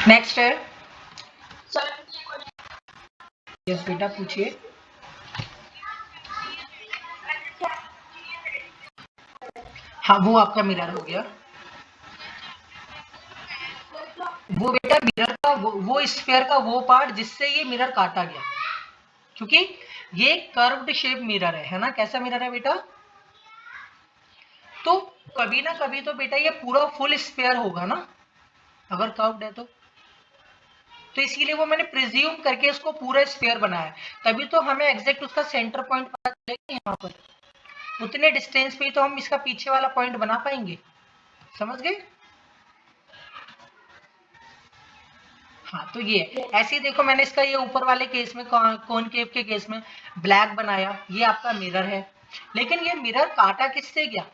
Next है, yes बेटा पूछिए। हाँ वो आपका मिरर हो गया। वो बेटा मिरर का वो स्फीयर का वो पार्ट जिससे ये मिरर काटा गया, क्योंकि ये कर्व्ड शेप मिरर है ना। कैसा मिरर है बेटा? तो कभी ना कभी तो बेटा ये पूरा फुल स्फीयर होगा ना, अगर कर्व्ड है तो इसीलिए वो मैंने प्रिज्यूम करके इसको पूरा स्फीयर बनाया, तभी तो हमें एग्जैक्ट उसका सेंटर पॉइंट पता चलेगा। यहाँ पर उतने डिस्टेंस पे ही तो हम इसका पीछे वाला पॉइंट बना पाएंगे। समझ गए? हाँ तो ये ऐसे ही देखो, मैंने इसका ये ऊपर वाले केस में कॉनकेव के केस में ब्लैक बनाया, ये आपका मिरर है। लेकिन ये मिरर काटा किससे गया,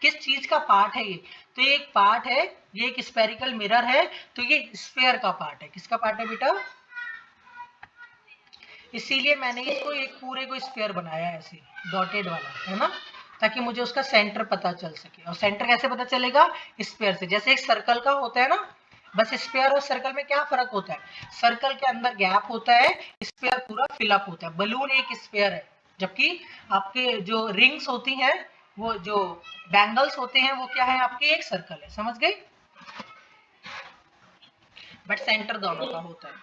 किस चीज का पार्ट है ये? तो ये एक पार्ट है, ये एक स्फेरिकल मिरर है, तो ये स्फेयर का पार्ट है। किसका पार्ट है बेटा? इसीलिए मैंने इसको एक पूरे को स्फेयर बनाया है ऐसे डॉटेड वाला, है ना, ताकि मुझे उसका सेंटर पता चल सके। और सेंटर कैसे पता चलेगा? स्फेयर से। जैसे एक सर्कल का होता है ना, बस स्फेयर और सर्कल में क्या फर्क होता है? सर्कल के अंदर गैप होता है, स्फेयर पूरा फिलअप होता है। बलून एक स्फेयर है, जबकि आपके जो रिंग्स होती हैं, वो जो बैंगल्स होते हैं, वो क्या है आपके? एक सर्कल है। समझ गए? बट सेंटर दोनों का होता है।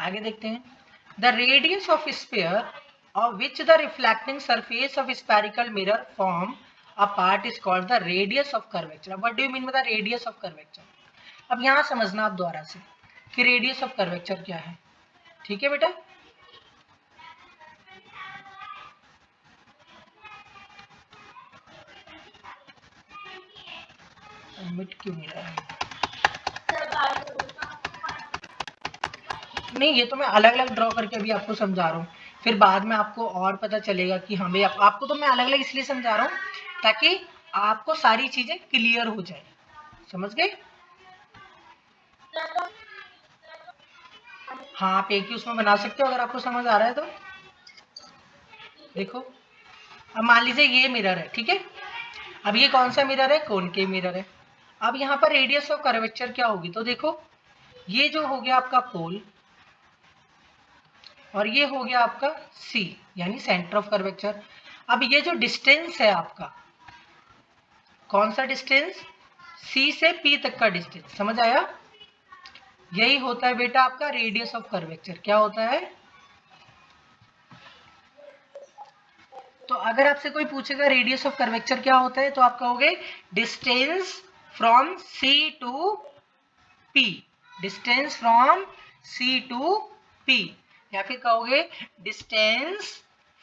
आगे देखते हैं। The radius of sphere of which the reflecting surface of spherical mirror form a part is called the radius of curvature. What do you mean by the radius of curvature? अब यहाँ समझना आप दोबारा से कि रेडियस ऑफ कर्वेचर क्या है। ठीक है बेटा? मिट क्यों नहीं रहा है? नहीं, ये तो मैं अलग अलग ड्रॉ करके अभी आपको समझा रहा हूँ, फिर बाद में आपको और पता चलेगा कि हमें आपको तो मैं अलग अलग इसलिए समझा रहा हूँ ताकि आपको सारी चीजें क्लियर हो जाए। समझ गए? हाँ आप एक ही उसमें बना सकते हो अगर आपको समझ आ रहा है तो। देखो, अब मान लीजिए ये मिरर है, ठीक है। अब ये कौन सा मिरर है? कॉनकेव मिरर है। अब यहाँ पर रेडियस ऑफ कर्वेचर क्या होगी? तो देखो, ये जो हो गया आपका पोल, और ये हो गया आपका सी, यानी सेंटर ऑफ कर्वेचर। अब ये जो डिस्टेंस है आपका, कौन सा डिस्टेंस? सी से पी तक का डिस्टेंस। समझ आया? यही होता है बेटा आपका रेडियस ऑफ कर्वेचर। क्या होता है? तो अगर आपसे कोई पूछेगा रेडियस ऑफ कर्वेचर क्या होता है, तो आप कहोगे distance from C to P. Distance from C to P, या फिर कहोगे distance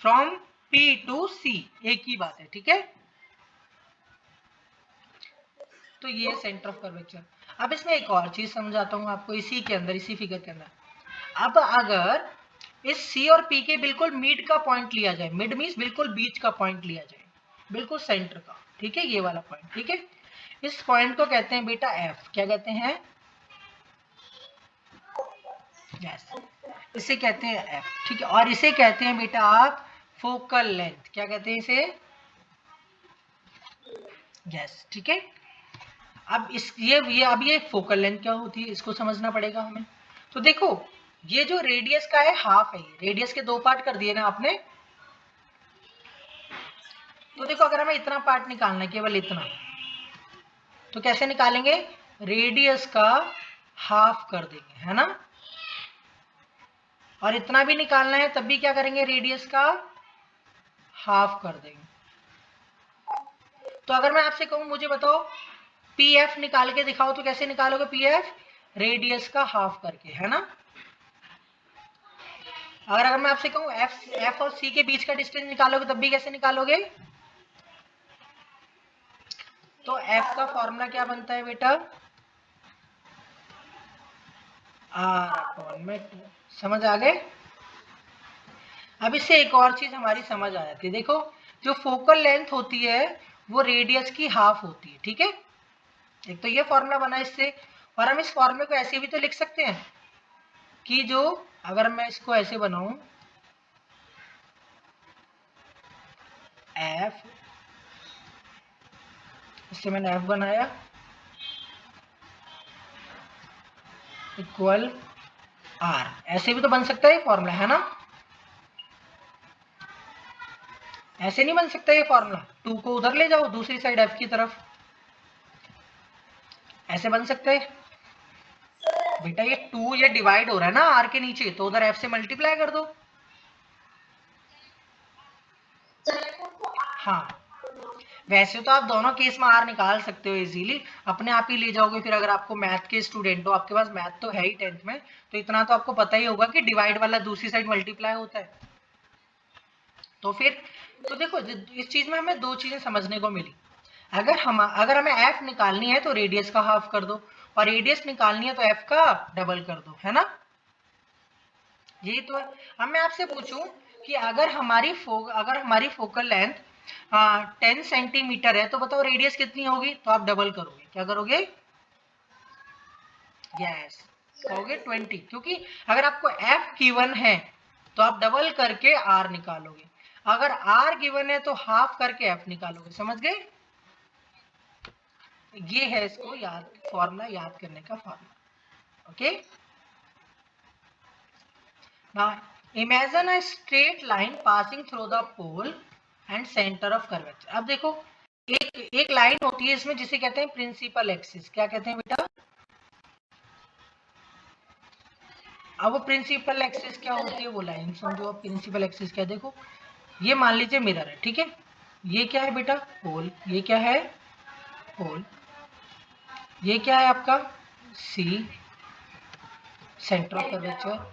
from P to C. एक ही बात है, ठीक है। तो ये सेंटर ऑफ कर्वेचर। अब इसमें एक और चीज समझाता हूं आपको, इसी के अंदर, इसी फिगर के अंदर। अब अगर इस सी और पी के बिल्कुल मिड का पॉइंट लिया जाए, मिड मीन्स बिल्कुल बीच का पॉइंट लिया जाए, बिल्कुल सेंटर का, ठीक है, ये वाला पॉइंट, ठीक है। इस पॉइंट को कहते हैं बेटा एफ। क्या कहते हैं? यस, इसे कहते हैं एफ, ठीक है। और इसे कहते हैं बेटा आप फोकल लेंथ। क्या कहते हैं इसे? यस, ठीक है। अब इस ये अब ये फोकल लेंथ क्या होती है, इसको समझना पड़ेगा हमें। तो देखो, ये जो रेडियस का है हाफ है, ये रेडियस के दो पार्ट कर दिए ना आपने। तो देखो, अगर हमें इतना पार्ट निकालना है, केवल इतना, तो कैसे निकालेंगे? रेडियस का हाफ कर देंगे, है ना। और इतना भी निकालना है, तब भी क्या करेंगे? रेडियस का हाफ कर देंगे। तो अगर मैं आपसे कहूं, मुझे बताओ पी एफ निकाल के दिखाओ, तो कैसे निकालोगे पी एफ? रेडियस का हाफ करके, है ना। अगर मैं आपसे कहूं एफ और सी के बीच का डिस्टेंस निकालोगे, तब भी कैसे निकालोगे? तो एफ का फॉर्मूला क्या बनता है बेटा? आर अपॉन में 2। समझ आ गए? अब इससे एक और चीज हमारी समझ आ जाती है। देखो, जो फोकल लेंथ होती है वो रेडियस की हाफ होती है, ठीक है। एक तो ये फॉर्मूला बना इससे, और हम इस फॉर्मूले को ऐसे भी तो लिख सकते हैं कि जो, अगर मैं इसको ऐसे बनाऊं, एफ, इससे मैंने एफ बनाया, इक्वल आर, ऐसे भी तो बन सकता है ये फॉर्मूला, है ना? ऐसे नहीं बन सकता ये फॉर्मूला, 2 को उधर ले जाओ दूसरी साइड एफ की तरफ, ऐसे बन सकता है बेटा? ये 2 ये डिवाइड हो रहा है ना आर के नीचे, तो उधर एफ से मल्टीप्लाई कर दो। हाँ, वैसे तो आप दोनों केस में आर निकाल सकते हो इजीली, अपने आप ही ले जाओगे फिर। अगर आपको मैथ के स्टूडेंट हो, आपके पास मैथ तो है ही 10th में, तो इतना तो आपको पता ही होगा कि डिवाइड वाला दूसरी साइड मल्टीप्लाई होता है। तो फिर तो देखो, इस चीज में हमें 2 चीजें समझने को मिली। अगर हमें एफ निकालनी है तो रेडियस का हाफ कर दो, और रेडियस निकालनी है तो एफ का डबल कर दो, है ना? यही तो है। अब मैं आपसे पूछूं कि अगर हमारी फोकल लेंथ 10 सेंटीमीटर है, तो बताओ रेडियस कितनी होगी? तो आप डबल करोगे, क्या करोगे? यस, कहोगे 20, क्योंकि अगर आपको एफ गिवन है तो आप डबल करके आर निकालोगे, अगर आर गिवन है तो हाफ करके एफ निकालोगे। समझ गए? ये है इसको फॉर्मूला याद करने का formula. Okay, now imagine a straight line passing through the pole and center of curvature। अब देखो, एक लाइन होती है इसमें जिसे कहते हैं प्रिंसिपल एक्सिस। क्या कहते हैं बेटा? अब वो प्रिंसिपल एक्सिस क्या होती है, वो लाइन समझो। अब प्रिंसिपल एक्सिस क्या, देखो ये मान लीजिए मिरर है, ठीक है? ये क्या है बेटा? पोल। ये क्या है? पोल। ये क्या है आपका? सी, सेंटर ऑफ कर्वेचर।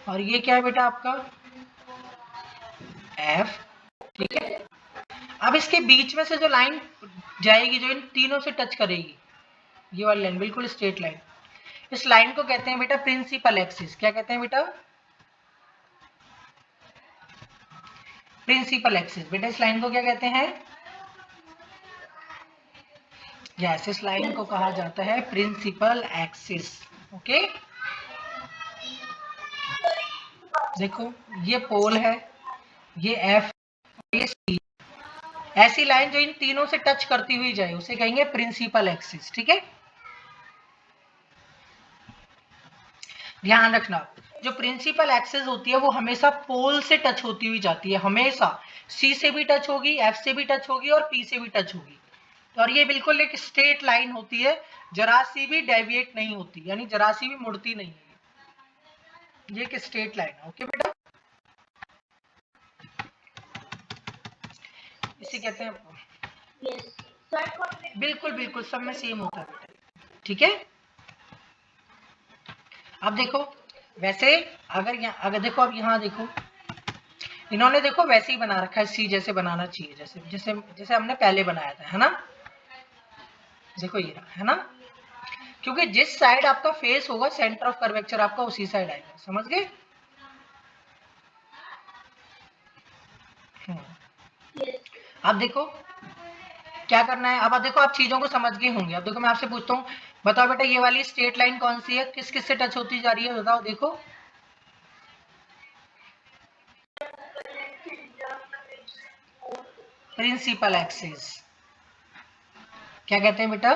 और ये क्या है बेटा आपका? एफ, ठीक है? अब इसके बीच में से जो लाइन जाएगी, जो इन तीनों से टच करेगी, ये वाली लाइन बिल्कुल स्ट्रेट लाइन, इस लाइन को कहते हैं बेटा प्रिंसिपल एक्सिस। क्या कहते हैं बेटा? Principal axis. बेटा इस लाइन को क्या कहते हैं? यस, इस लाइन को कहा जाता है प्रिंसिपल एक्सिस। ओके, देखो ये पोल है, ये एफ, ये सी, ऐसी लाइन जो इन तीनों से टच करती हुई जाए उसे कहेंगे प्रिंसिपल एक्सिस। ठीक है, ध्यान रखना, जो प्रिंसिपल एक्सिस होती है वो हमेशा पोल से टच होती हुई जाती है, हमेशा सी से भी टच होगी, एफ से भी टच होगी और पी से भी टच होगी। और ये बिल्कुल एक स्ट्रेट लाइन होती है, जरा सी भी डेविएट नहीं होती, यानी जरा सी भी मुड़ती नहीं है, ये एक स्ट्रेट लाइन है। ओके बेटा, इसे कहते हैं बिल्कुल बिल्कुल सब में सेम होता है बेटा। ठीक है, अब देखो वैसे अगर देखो, अब यहाँ देखो, इन्होंने देखो वैसे ही बना रखा है, सी जैसे बनाना चाहिए, जैसे जैसे जैसे हमने पहले बनाया था, है ना? देखो ये रहा, है ना? क्योंकि जिस साइड आपका फेस होगा सेंटर ऑफ कर्वेचर आपका उसी साइड आएगा। समझ गए? अब देखो क्या करना है, अब देखो आप चीजों को समझ गए होंगे। अब देखो मैं आपसे पूछता हूँ, बताओ बेटा ये वाली स्ट्रेट लाइन कौन सी है, किस किस से टच होती जा रही है, बताओ। देखो प्रिंसिपल एक्सिस। क्या कहते हैं बेटा?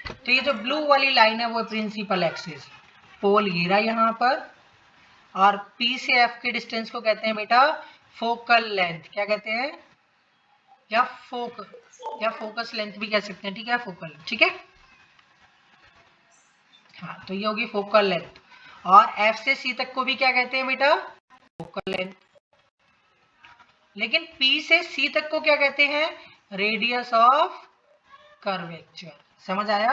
तो ये जो ब्लू वाली लाइन है वो प्रिंसिपल एक्सिस, पोल ये रहा यहाँ पर, और पी से एफ के डिस्टेंस को कहते हैं बेटा फोकल लेंथ। क्या कहते हैं? या फोकस लेंथ भी कह सकते हैं। ठीक है, फोकल, ठीक है। हाँ, तो ये होगी फोकल लेंथ, और एफ से सी तक को भी क्या कहते हैं बेटा? Focal length. लेकिन पी से सी तक को क्या कहते हैं? Radius of curvature. समझ आया?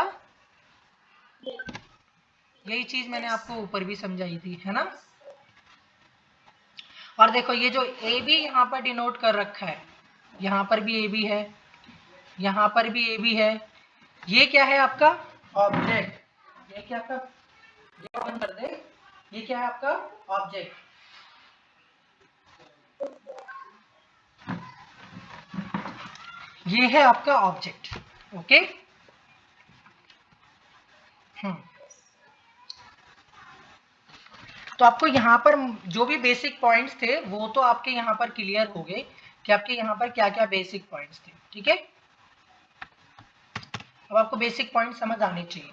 यही चीज मैंने आपको ऊपर भी समझाई थी, है ना? और देखो ये जो ए बी यहाँ पर डिनोट कर रखा है, यहाँ पर भी ए बी है, यहाँ पर भी ए बी है, ये क्या है आपका? ऑब्जेक्ट। ये क्या आपका? ये ओपन कर दे, ये क्या है आपका? ऑब्जेक्ट। ये है आपका ऑब्जेक्ट। ओके, तो आपको यहाँ पर जो भी बेसिक पॉइंट्स थे वो तो आपके यहाँ पर क्लियर हो गए कि आपके यहाँ पर क्या क्या बेसिक पॉइंट्स थे। ठीक है, अब आपको बेसिक पॉइंट समझ आने चाहिए।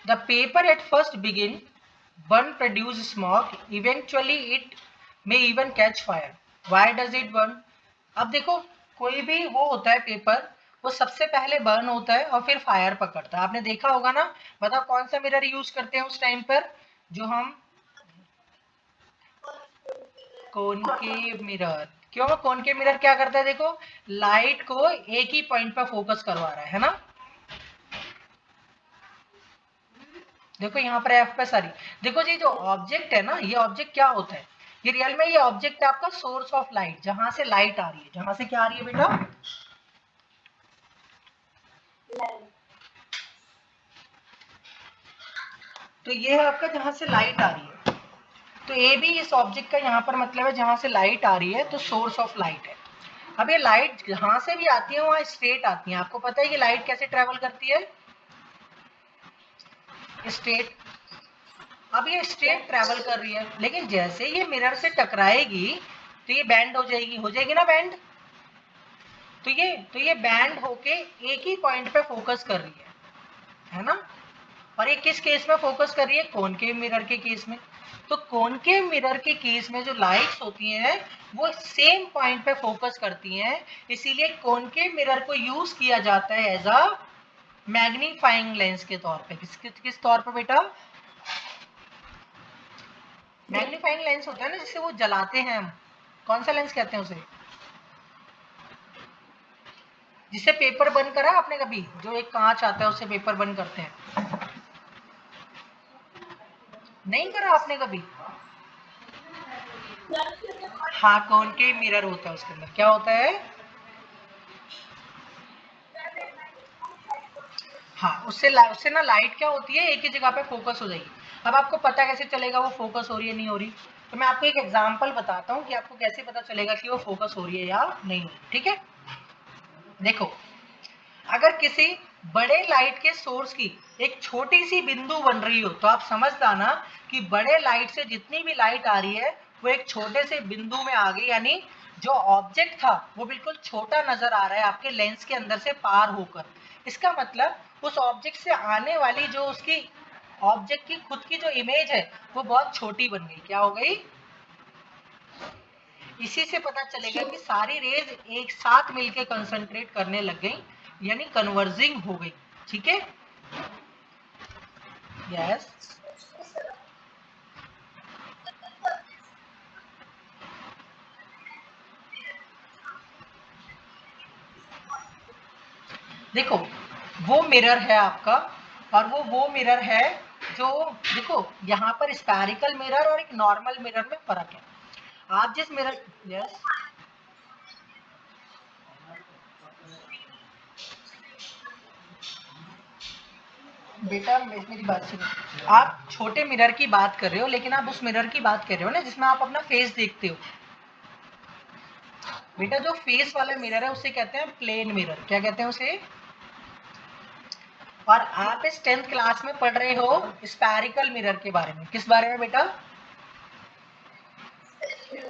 The paper at first begin burn produce smoke, eventually it may even catch fire. Why does it burn? अब देखो, कोई भी वो होता है पेपर, वो सबसे पहले बर्न होता है और फिर फायर पकड़ता है। आपने देखा होगा ना। बताओ कौन सा मिरर यूज करते हैं उस टाइम पर, जो हम कॉनकेव मिरर। क्यों? कॉनकेव मिरर क्या करता है? देखो, लाइट को एक ही पॉइंट पर फोकस करवा रहा है ना। देखो यहाँ पर एफ पे सारी। देखो जी, जो ऑब्जेक्ट है ना, ये ऑब्जेक्ट क्या होता है? ये रियल में ये ऑब्जेक्ट है आपका सोर्स ऑफ लाइट, जहां से लाइट आ रही है। जहां से क्या आ रही है बेटा? तो ये है आपका जहां से लाइट आ रही है। तो ए भी इस ऑब्जेक्ट का यहाँ पर मतलब है जहां से लाइट आ रही है, तो सोर्स ऑफ लाइट है। अब ये लाइट जहां से भी आती है वहां स्ट्रेट आती है। आपको पता है कि लाइट कैसे ट्रेवल करती है? स्ट्रेट। अब ये स्ट्रेट ट्रेवल कर रही है, लेकिन जैसे ये मिरर से टकराएगी तो ये बैंड हो जाएगी। हो जाएगी ना बैंड? तो ये बैंड होके एक ही पॉइंट पे फोकस कर रही है ना। और ये किस केस में फोकस कर रही है? कॉनकेव मिरर के केस में। तो कॉनकेव मिरर के केस में जो लाइट्स होती हैं वो सेम पॉइंट पे फोकस करती हैं, इसीलिए कॉनकेव मिरर को यूज किया जाता है एज अ मैग्नीफाइंग लेंस के तौर पे। किस तौर पे बेटा? मैग्नीफाइंग लेंस होता है ना, जिससे वो जलाते हैं हम। कौन सा लेंस कहते हैं उसे? जिससे पेपर बर्न करा आपने कभी? जो एक कांच आता है उससे पेपर बर्न करते हैं। नहीं करा आपने कभी? हाँ, कॉनकेव मिरर होता है, उसके अंदर क्या होता है? हाँ, उससे ना लाइट क्या होती है, एक ही जगह पे फोकस हो जाएगी। अब आपको पता कैसे चलेगा वो फोकस हो रही है नहीं हो रही? तो मैं आपको एक एग्जांपल बताता हूँ कि आपको कैसे पता चलेगा कि वो फोकस हो रही है या नहीं हो रही। ठीक है, देखो, अगर किसी बड़े लाइट के सोर्स की एक छोटी सी बिंदु बन रही हो, तो आप समझ जाना कि बड़े लाइट से जितनी भी लाइट आ रही है वो एक छोटे से बिंदु में आ गई, यानी जो ऑब्जेक्ट था वो बिल्कुल छोटा नजर आ रहा है आपके लेंस के अंदर से पार होकर। इसका मतलब उस ऑब्जेक्ट से आने वाली जो उसकी ऑब्जेक्ट की खुद की जो इमेज है वो बहुत छोटी बन गई। क्या हो गई? इसी से पता चलेगा कि सारी रेज एक साथ मिलके कंसंट्रेट करने लग गई, यानी कन्वर्जिंग हो गई। ठीक है, यस। देखो, वो मिरर है आपका, और वो मिरर है जो, देखो यहाँ पर स्पैरिकल मिरर और एक नॉर्मल मिरर में फर्क है। आप जिस मिरर, यस बेटा, मेरी बात सुनो। आप छोटे मिरर की बात कर रहे हो, लेकिन आप उस मिरर की बात कर रहे हो ना जिसमें आप अपना फेस देखते हो। बेटा, जो फेस वाला मिरर है उसे कहते हैं प्लेन मिरर। क्या कहते हैं उसे? और आप इस 10th क्लास में पढ़ रहे हो स्पैरिकल मिरर के बारे में। किस बारे में बेटा?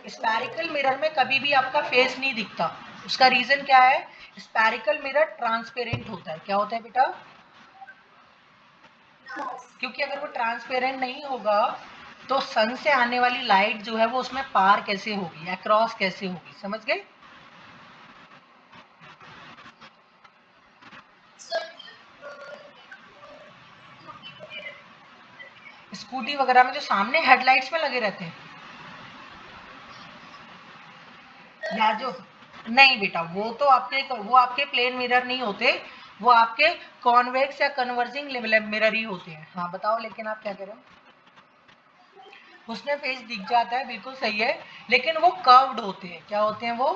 स्पैरिकल मिरर में कभी भी आपका फेस नहीं दिखता। उसका रीजन क्या है? स्पैरिकल मिरर ट्रांसपेरेंट होता है। क्या होता है बेटा? क्योंकि अगर वो ट्रांसपेरेंट नहीं होगा तो सन से आने वाली लाइट जो है वो उसमें पार कैसे होगी, अक्रॉस कैसे होगी? समझ गए? स्कूटी वगैरह में जो सामने हेडलाइट्स में लगे रहते हैं, या जो, नहीं बेटा, वो आपके प्लेन मिरर नहीं होते। वो आपके कॉन्वेक्स या कन्वर्जिंग मिरर ही होते हैं। हाँ बताओ, लेकिन आप क्या कह रहे हो? उसमें फेस दिख जाता है, बिल्कुल सही है, लेकिन वो कर्व्ड होते हैं। क्या होते हैं वो?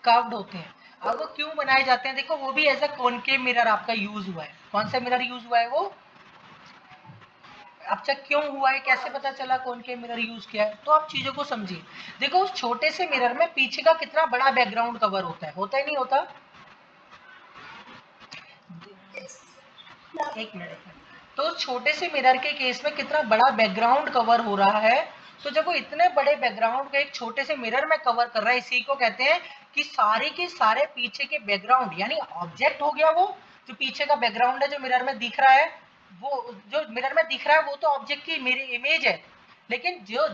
कर्व्ड होते हैं। अब वो क्यों बनाए जाते हैं? देखो, वो भी एज अ कॉनकेव मिरर आपका यूज हुआ है। कौन सा मिरर यूज हुआ है वो? अच्छा, क्यों हुआ है, कैसे पता चला कॉनकेव मिरर यूज किया है? तो आप चीजों को समझिए। देखो, उस छोटे से मिरर में पीछे का कितना बड़ा बैकग्राउंड कवर होता है, होता ही नहीं होता? एक मिनट। तो छोटे से मिरर के केस में कितना बड़ा बैकग्राउंड कवर हो रहा है? तो जब वो इतने बड़े बैकग्राउंड को एक छोटे से मिरर में कवर कर रहा है, इसी को कहते हैं कि सारे के सारे पीछे के बैकग्राउंड, यानी ऑब्जेक्ट हो गया वो जो पीछे का बैकग्राउंड है जो मिरर में दिख रहा है, वो जो मिरर में दिख रहा है वो तो ऑब्जेक्ट की मेरी इमेज है, लेकिन जो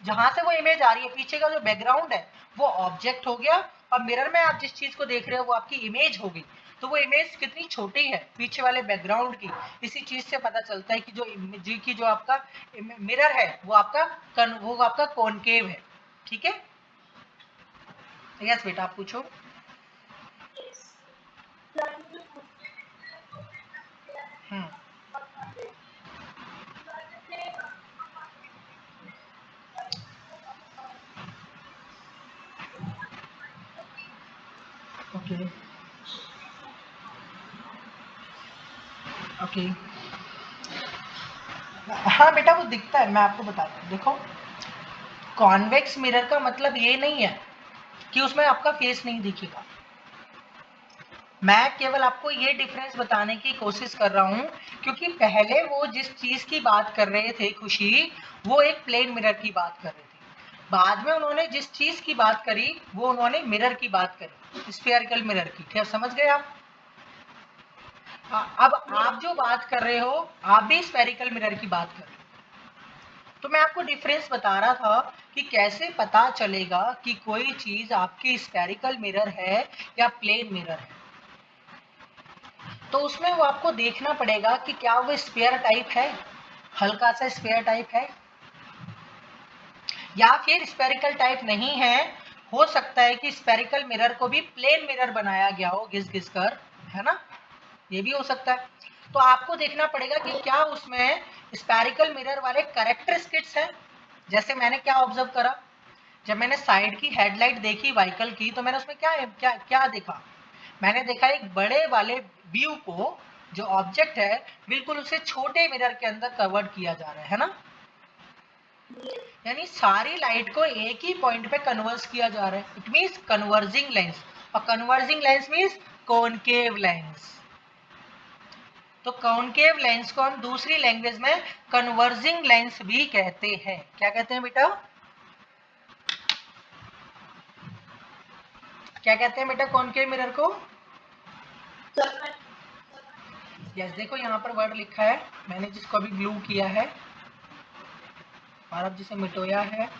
जहां से वो इमेज आ रही है पीछे का जो बैकग्राउंड है वो ऑब्जेक्ट हो गया, और मिरर में आप जिस चीज को देख रहे हो वो आपकी इमेज हो गई। तो वो इमेज कितनी छोटी है पीछे वाले बैकग्राउंड की, इसी चीज से पता चलता है कि जो आपका मिरर है वो आपका कॉनकेव है। ठीक है, यस बेटा आप पूछो। हम्म, ओके ओके, हाँ बेटा वो दिखता है, मैं आपको बताता हूँ। देखो, कॉन्वेक्स मिरर का मतलब ये नहीं है कि उसमें आपका फेस नहीं दिखेगा। मैं केवल आपको ये डिफरेंस बताने की कोशिश कर रहा हूँ, क्योंकि पहले वो जिस चीज की बात कर रहे थे खुशी, वो एक प्लेन मिरर की बात कर रहे थे। बाद में उन्होंने जिस चीज की बात करी वो उन्होंने मिरर की बात करी, स्फेरिकल मिरर की। क्या समझ गए आप? अब आप जो बात कर रहे हो आप भी स्फेरिकल मिरर की बात कर रहे हो। तो मैं आपको डिफरेंस बता रहा था कि कैसे पता चलेगा कि कोई चीज आपकी स्फेरिकल मिरर है या प्लेन मिरर है। तो उसमें वो आपको देखना पड़ेगा कि क्या वो स्फेयर टाइप है, हल्का सा स्फेयर टाइप है, या फिर स्फेरिकल टाइप नहीं है। हो सकता है कि स्फेरिकल मिरर को भी प्लेन मिरर बनाया गया हो घिस घिस कर, है ना, ये भी हो सकता है। तो आपको देखना पड़ेगा कि क्या उसमें स्फेरिकल मिरर वाले कैरेक्टरिस्टिक्स हैं। जैसे मैंने क्या ऑब्जर्व करा, जब मैंने साइड की हेडलाइट देखी व्हीकल की, तो मैंने उसमें क्या क्या क्या देखा, मैंने देखा एक बड़े वाले व्यू को जो ऑब्जेक्ट है बिल्कुल उसे छोटे मिरर के अंदर कवर्ड किया जा रहा है ना, यानी सारी लाइट को एक ही पॉइंट पे कन्वर्स किया जा रहा है। इट मींस कन्वर्जिंग लेंस, और converging lens means concave lens. तो कॉनकेव लेंस को हम दूसरी लैंग्वेज में कन्वर्जिंग लेंस भी कहते हैं। क्या कहते हैं बेटा? क्या कहते हैं बेटा कॉनकेव मिरर को? यस, देखो यहाँ पर वर्ड लिखा है, मैंने जिसको अभी ब्लू किया है और अब जिसे मिटोया है,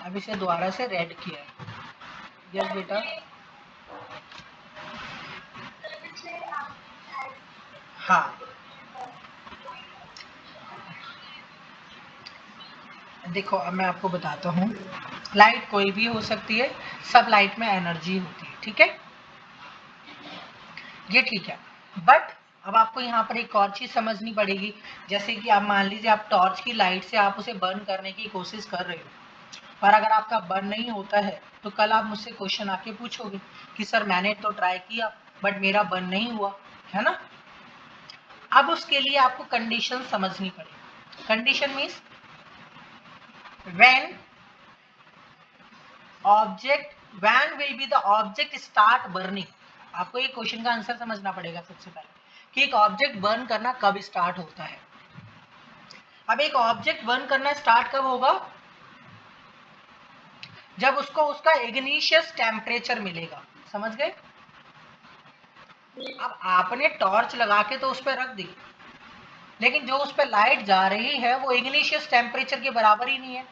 अब इसे दोबारा से रेड किया है। यस बेटा, हाँ देखो अब मैं आपको बताता हूँ, लाइट कोई भी हो सकती है, सब लाइट में एनर्जी होती है, ठीक है, ये ठीक है। बट अब आपको यहाँ पर एक और चीज समझनी पड़ेगी। जैसे कि आप मान लीजिए आप टॉर्च की लाइट से आप उसे बर्न करने की कोशिश कर रहे हो, और अगर आपका बर्न नहीं होता है तो कल आप मुझसे क्वेश्चन आके पूछोगे कि सर मैंने तो ट्राई किया बट मेरा बर्न नहीं हुआ, है ना। अब उसके लिए आपको कंडीशन समझनी पड़ेगी। Condition means when object when will be the object start burning. आपको ये क्वेश्चन का आंसर समझना पड़ेगा सबसे पहले कि एक ऑब्जेक्ट बर्न करना कब स्टार्ट होता है। अब एक ऑब्जेक्ट बर्न करना स्टार्ट कब होगा? जब उसको उसका इग्निशियस टेम्परेचर मिलेगा। समझ गए? अब आपने टॉर्च लगा के तो उस पर रख दी, लेकिन जो उस पर लाइट जा रही है वो इग्निशियस टेम्परेचर के बराबर ही नहीं है,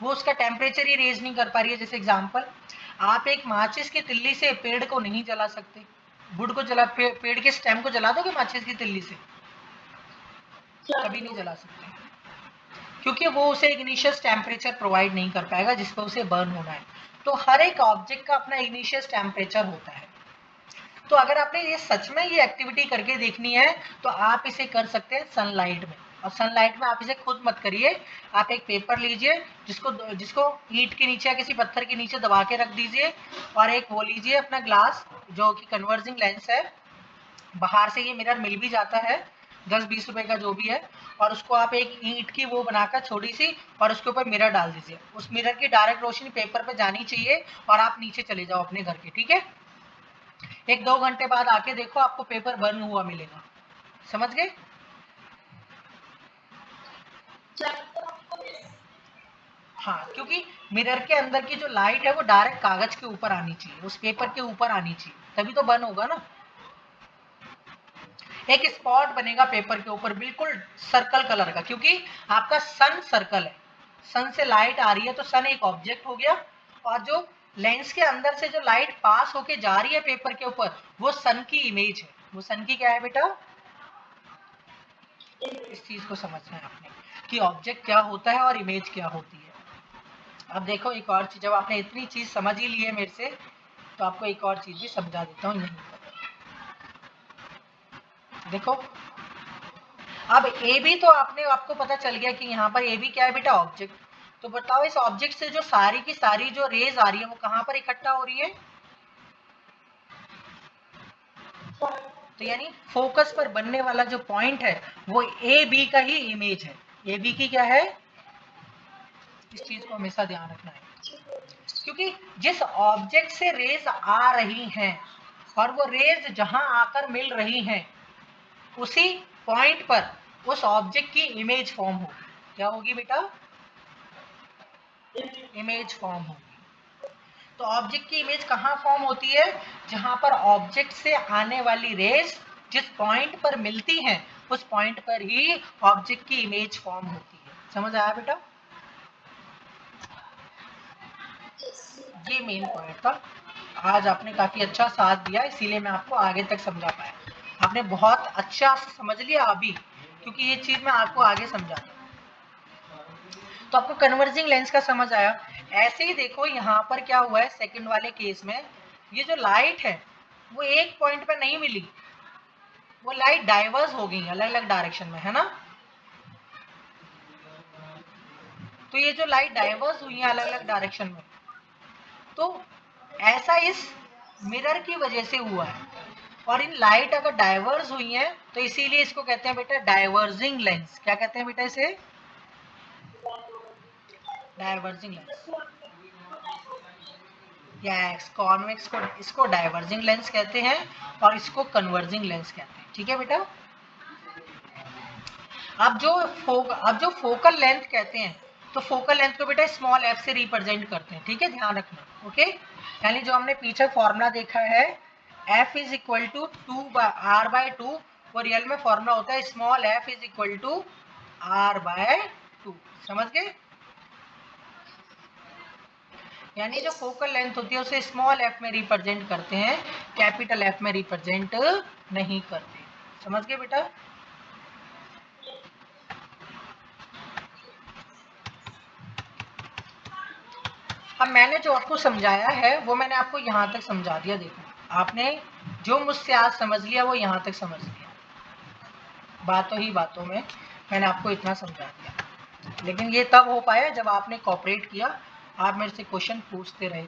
वो उसका टेम्परेचर ही रेज नहीं कर पा रही है। जैसे एग्जांपल, आप एक माचिस की तिल्ली से पेड़ को नहीं जला सकते, वुड को जला पेड़ के स्टेम को जला दोगे माचिस की तिल्ली से? कभी नहीं जला सकते, क्योंकि वो उसे इग्निशियस टेम्परेचर प्रोवाइड नहीं कर पाएगा जिस पर उसे बर्न होना है। तो हर एक ऑब्जेक्ट का अपना इग्निशियस टेम्परेचर होता है। तो अगर आपने ये सच में ये एक्टिविटी करके देखनी है तो आप इसे कर सकते हैं सनलाइट में। और सनलाइट में आप इसे खुद मत करिए, आप एक पेपर लीजिए जिसको जिसको ईंट के नीचे या किसी पत्थर के नीचे दबा के रख दीजिए, और एक वो लीजिए अपना ग्लास जो कि कन्वर्जिंग लेंस है, बाहर से ये मिरर मिल भी जाता है 10-20 रुपए का जो भी है, और उसको आप एक ईंट की वो बनाकर छोटी सी और उसके ऊपर मिरर डाल दीजिए। उस मिरर की डायरेक्ट रोशनी पेपर पे जानी चाहिए और आप नीचे चले जाओ अपने घर के, ठीक है। 1-2 घंटे बाद आके देखो आपको पेपर बर्न हुआ मिलेगा। समझ गए? हाँ, क्योंकि मिरर के अंदर की जो लाइट है वो डायरेक्ट कागज के ऊपर आनी चाहिए, उस पेपर के ऊपर आनी चाहिए, तभी तो बर्न होगा ना। एक स्पॉट बनेगा पेपर के ऊपर बिल्कुल सर्कल कलर का, क्योंकि आपका सन सर्कल है, सन से लाइट आ रही है, तो सन एक ऑब्जेक्ट हो गया, और जो लेंस के अंदर से जो लाइट पास होके जा रही है पेपर के ऊपर, वो सन की इमेज है। वो सन की क्या है बेटा? इस चीज को समझना है आपने कि ऑब्जेक्ट क्या होता है और इमेज क्या होती है। अब देखो एक और चीज, जब आपने इतनी चीज समझ ही ली है मेरे से, तो आपको एक और चीज भी समझा देता हूँ यहीं। देखो अब ए बी तो आपको पता चल गया कि यहाँ पर ए बी क्या है बेटा? ऑब्जेक्ट। तो बताओ इस ऑब्जेक्ट से जो सारी की सारी जो रेज आ रही है वो कहाँ पर इकट्ठा हो रही है? तो यानी फोकस पर बनने वाला जो पॉइंट है वो ए बी का ही इमेज है। ए बी की क्या है? इस चीज को हमेशा ध्यान रखना है, क्योंकि जिस ऑब्जेक्ट से रेज आ रही हैं और वो रेज जहां आकर मिल रही हैं, उसी पॉइंट पर उस ऑब्जेक्ट की इमेज फॉर्म होगी। क्या होगी बेटा? इमेज फॉर्म होगी। तो ऑब्जेक्ट की इमेज कहाँ फॉर्म होती है? जहां पर ऑब्जेक्ट से आने वाली रेज जिस पॉइंट पर मिलती हैं, उस पॉइंट पर ही ऑब्जेक्ट की इमेज फॉर्म होती है। समझ आया बेटा? ये मेन पॉइंट था। आज आपने काफी अच्छा साथ दिया, इसीलिए मैं आपको आगे तक समझा पाया। आपने बहुत अच्छा समझ लिया अभी, क्योंकि ये चीज मैं आपको आगे समझाता। तो आपको कन्वर्जिंग लेंस का समझ आया। ऐसे ही देखो यहाँ पर क्या हुआ है सेकंड वाले केस में, ये जो लाइट है वो एक पॉइंट पे नहीं मिली, वो लाइट डाइवर्स हो गई अलग अलग डायरेक्शन में, है ना? तो ये जो लाइट डाइवर्स हुई है अलग अलग डायरेक्शन में, तो ऐसा इस मिरर की वजह से हुआ है। और इन लाइट अगर डाइवर्स हुई है तो इसीलिए इसको कहते हैं बेटा डाइवर्जिंग लेंस। क्या कहते हैं बेटा इसे? Diverging lens. यस, कॉन्वेक्स को इसको डाइवर्जिंग लेंस कहते हैं और इसको कन्वर्जिंग लेंस कहते हैं। ठीक है बेटा? अब जो फोकल लेंथ कहते हैं, तो फोकल लेंथ को बेटा स्मॉल एफ से रिप्रेजेंट करते हैं। ठीक है, ध्यान रखना। ओके, यानी जो हमने पीछे फॉर्मूला देखा है F is equal to R by 2, वो रियल में फॉर्मूला होता है small f is equal to R by 2। समझ गए? यानी जो फोकल लेंथ होती है उसे स्मॉल f में रिप्रेजेंट करते हैं, कैपिटल F में रिप्रेजेंट नहीं करते। समझ गए बेटा? अब मैंने जो आपको समझाया है वो मैंने आपको यहाँ तक समझा दिया। देखो आपने जो मुझसे आज समझ लिया वो यहाँ तक समझ लिया, बातों ही बातों में मैंने आपको इतना समझा दिया। लेकिन ये तब हो पाया जब आपने कोऑपरेट किया, आप मेरे से क्वेश्चन पूछते रहे।